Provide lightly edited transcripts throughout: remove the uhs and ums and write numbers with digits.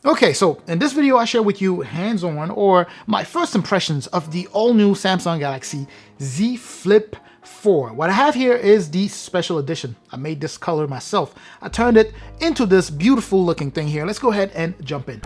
Okay, so in this video I share with you hands-on or my first impressions of the all-new Samsung Galaxy Z Flip 4. What I have here is the special edition. I made this color myself. I turned it into this beautiful looking thing here. Let's go ahead and jump in.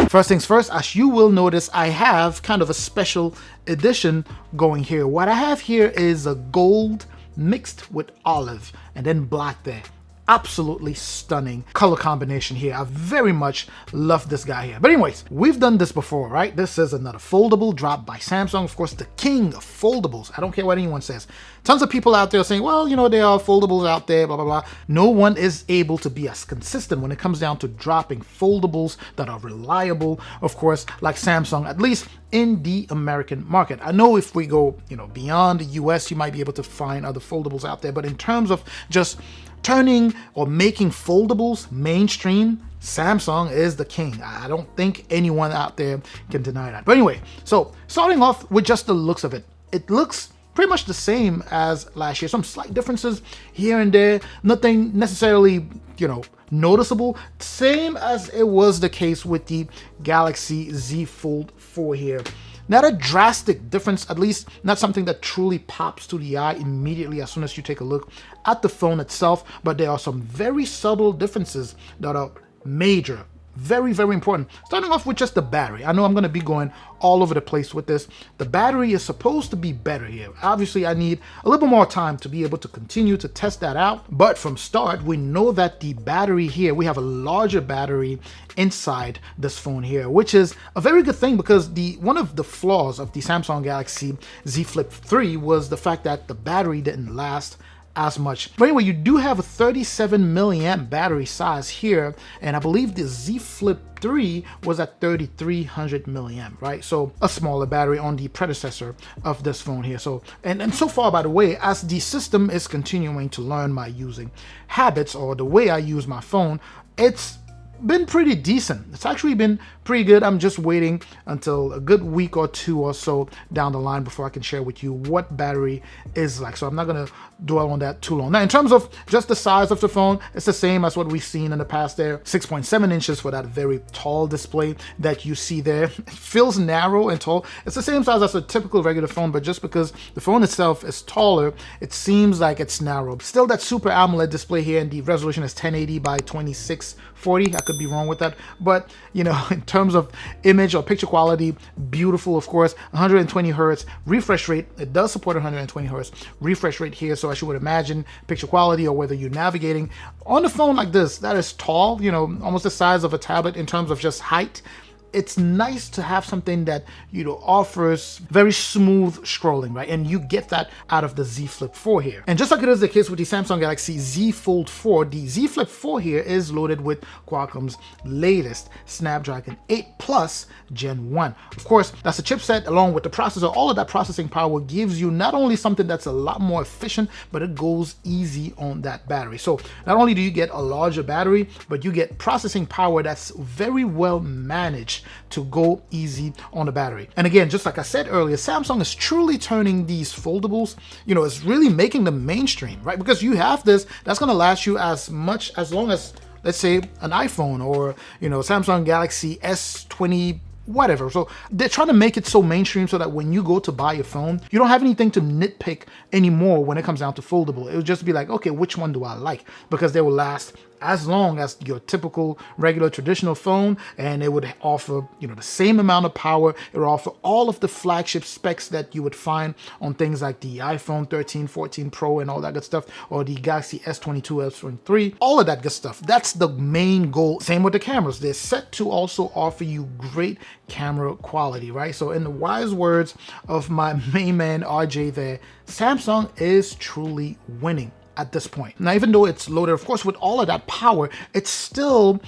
First things first, as you will notice, I have kind of a special edition going here. What I have here is a gold mixed with olive and then black there. Absolutely stunning color combination here. I very much love this guy here. But anyways, we've done this before, right? This is another foldable dropped by Samsung. Of course, the king of foldables. I don't care what anyone says. Tons of people out there saying, well, you know, there are foldables out there, blah, blah, blah. No one is able to be as consistent when it comes down to dropping foldables that are reliable, of course, like Samsung, at least in the American market. I know if we go, you know, beyond the US, you might be able to find other foldables out there. But in terms of just turning or making foldables mainstream, Samsung is the king. I don't think anyone out there can deny that. But anyway, so starting off with just the looks of it, it looks pretty much the same as last year. Some slight differences here and there, nothing necessarily, you know, noticeable. Same as it was the case with the Galaxy Z Fold 4 here. Not a drastic difference, at least not something that truly pops to the eye immediately as soon as you take a look at the phone itself, but there are some very subtle differences that are major. Very, very important. Starting off with just the battery. I know I'm going to be going all over the place with this. The battery is supposed to be better here. Obviously, I need a little bit more time to be able to continue to test that out. But from start, we know that the battery here, we have a larger battery inside this phone here, which is a very good thing because one of the flaws of the Samsung Galaxy Z Flip 3 was the fact that the battery didn't last as much. But anyway, you do have a 37 milliamp battery size here, and I believe the Z Flip 3 was at 3300 milliamp, right? So a smaller battery on the predecessor of this phone here. So and so far, by the way, as the system is continuing to learn my using habits or the way I use my phone, it's been pretty decent. It's actually been pretty good. I'm just waiting until a good week or two or so down the line before I can share with you what battery is like. So I'm not going to dwell on that too long. Now, in terms of just the size of the phone, it's the same as what we've seen in the past there. 6.7 inches for that very tall display that you see there. It feels narrow and tall. It's the same size as a typical regular phone, but just because the phone itself is taller, it seems like it's narrow. Still that Super AMOLED display here, and the resolution is 1080 by 2640. I could be wrong with that, but you know, in terms of image or picture quality, beautiful. Of course, 120 hertz refresh rate. It does support 120 hertz refresh rate here, so as you would imagine, picture quality, or whether you're navigating on a phone like this that is tall, you know, almost the size of a tablet in terms of just height, it's nice to have something that, you know, offers very smooth scrolling, right? And you get that out of the Z Flip 4 here. And just like it is the case with the Samsung Galaxy Z Fold 4, the Z Flip 4 here is loaded with Qualcomm's latest Snapdragon 8 Plus Gen 1. Of course, that's a chipset along with the processor. All of that processing power gives you not only something that's a lot more efficient, but it goes easy on that battery. So not only do you get a larger battery, but you get processing power that's very well managed to go easy on the battery. And again, just like I said earlier, Samsung is truly turning these foldables, you know, it's really making them mainstream, right? Because you have this, that's going to last you as long as, let's say, an iPhone or, you know, Samsung Galaxy S20, whatever. So they're trying to make it so mainstream so that when you go to buy your phone, you don't have anything to nitpick anymore when it comes down to foldable. It would just be like, okay, which one do I like? Because they will last as long as your typical regular traditional phone, and it would offer, you know, the same amount of power. It would offer all of the flagship specs that you would find on things like the iPhone 13, 14 Pro and all that good stuff, or the Galaxy S22, S23, all of that good stuff. That's the main goal. Same with the cameras. They're set to also offer you great camera quality, right? So in the wise words of my main man RJ there, Samsung is truly winning at this point. Now, even though it's loaded, of course, with all of that power, it still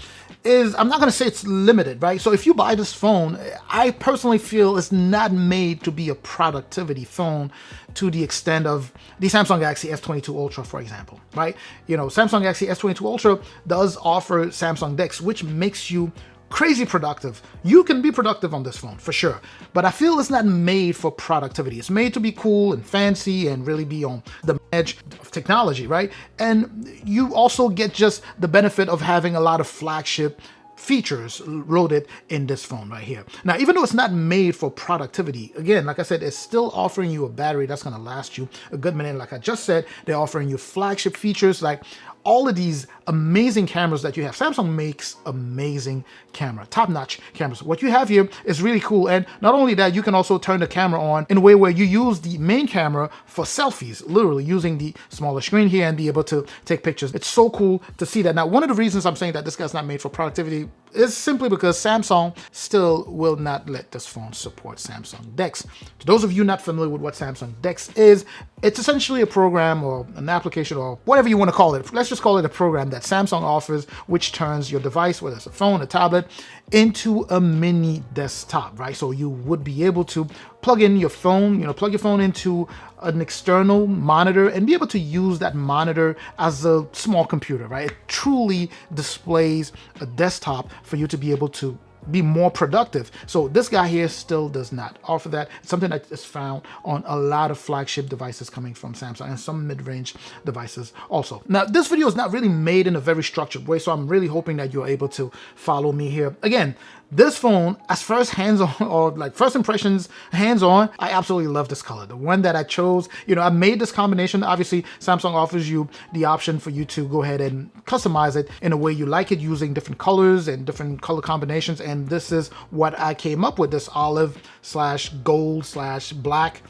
is, I'm not going to say it's limited, right? So if you buy this phone, I personally feel it's not made to be a productivity phone to the extent of the Samsung Galaxy S22 Ultra, for example, right? You know, Samsung Galaxy S22 Ultra does offer Samsung DeX, which makes you crazy productive. You can be productive on this phone for sure, but I feel it's not made for productivity. It's made to be cool and fancy and really be on the edge of technology, right? And you also get just the benefit of having a lot of flagship features loaded in this phone right here. Now, even though it's not made for productivity, again, like I said, it's still offering you a battery that's going to last you a good minute. Like I just said, they're offering you flagship features like all of these amazing cameras that you have. Samsung makes amazing camera, top-notch cameras. What you have here is really cool. And not only that, you can also turn the camera on in a way where you use the main camera for selfies, literally using the smaller screen here and be able to take pictures. It's so cool to see that. Now, one of the reasons I'm saying that this guy's not made for productivity is simply because Samsung still will not let this phone support Samsung DeX. To those of you not familiar with what Samsung DeX is, it's essentially a program or an application or whatever you want to call it. Let's just call it a program that Samsung offers, which turns your device, whether it's a phone, a tablet, into a mini desktop, right? So you would be able to plug in your phone, plug your phone into an external monitor and be able to use that monitor as a small computer, right? It truly displays a desktop for you to be able to be more productive. So this guy here still does not offer that. It's something that is found on a lot of flagship devices coming from Samsung and some mid-range devices also. Now, this video is not really made in a very structured way, so I'm really hoping that you're able to follow me here. Again, this phone, as far as hands-on or like first impressions, hands-on, I absolutely love this color. The one that I chose, I made this combination. Obviously, Samsung offers you the option for you to go ahead and customize it in a way you like it using different colors and different color combinations. And this is what I came up with, this olive/gold/black.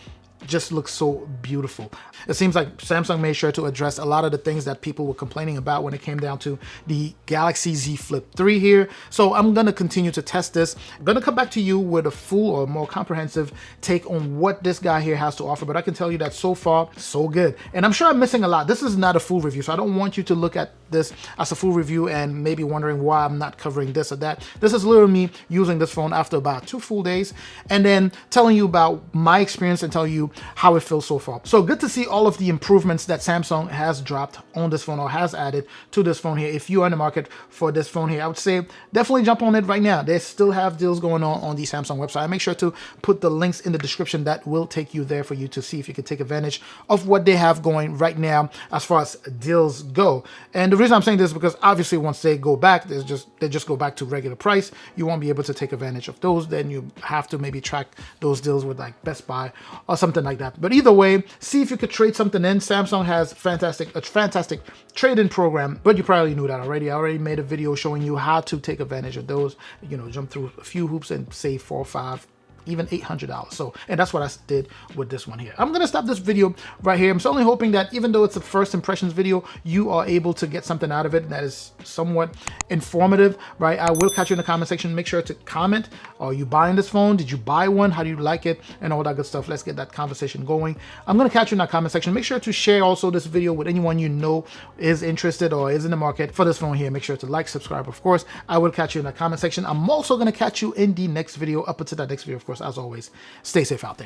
Just looks so beautiful. It seems like Samsung made sure to address a lot of the things that people were complaining about when it came down to the Galaxy Z Flip 3 here. So I'm going to continue to test this. I'm going to come back to you with a full or more comprehensive take on what this guy here has to offer, but I can tell you that so far, so good. And I'm sure I'm missing a lot. This is not a full review, so I don't want you to look at this as a full review and maybe wondering why I'm not covering this or that. This is literally me using this phone after about 2 full days and then telling you about my experience and telling you how it feels so far. So good to see all of the improvements that Samsung has dropped on this phone or has added to this phone here. If you are in the market for this phone here, I would say definitely jump on it right now. They still have deals going on the Samsung website. Make sure to put the links in the description that will take you there for you to see if you can take advantage of what they have going right now as far as deals go. And the reason I'm saying this is because obviously once they go back, they just go back to regular price. You won't be able to take advantage of those. Then you have to maybe track those deals with like Best Buy or something like that. But either way, see if you could trade something in. Samsung has a fantastic trade-in program, but you probably knew that already. I already made a video showing you how to take advantage of those, jump through a few hoops and save $4 or $5, even $800. So, and that's what I did with this one here. I'm going to stop this video right here. I'm certainly hoping that even though it's a first impressions video, you are able to get something out of it that is somewhat informative, right? I will catch you in the comment section. Make sure to comment. Are you buying this phone? Did you buy one? How do you like it? And all that good stuff. Let's get that conversation going. I'm going to catch you in that comment section. Make sure to share also this video with anyone you know is interested or is in the market for this phone here. Make sure to like, subscribe, of course. I will catch you in the comment section. I'm also going to catch you in the next video. Up until that next video, of course, as always, stay safe out there.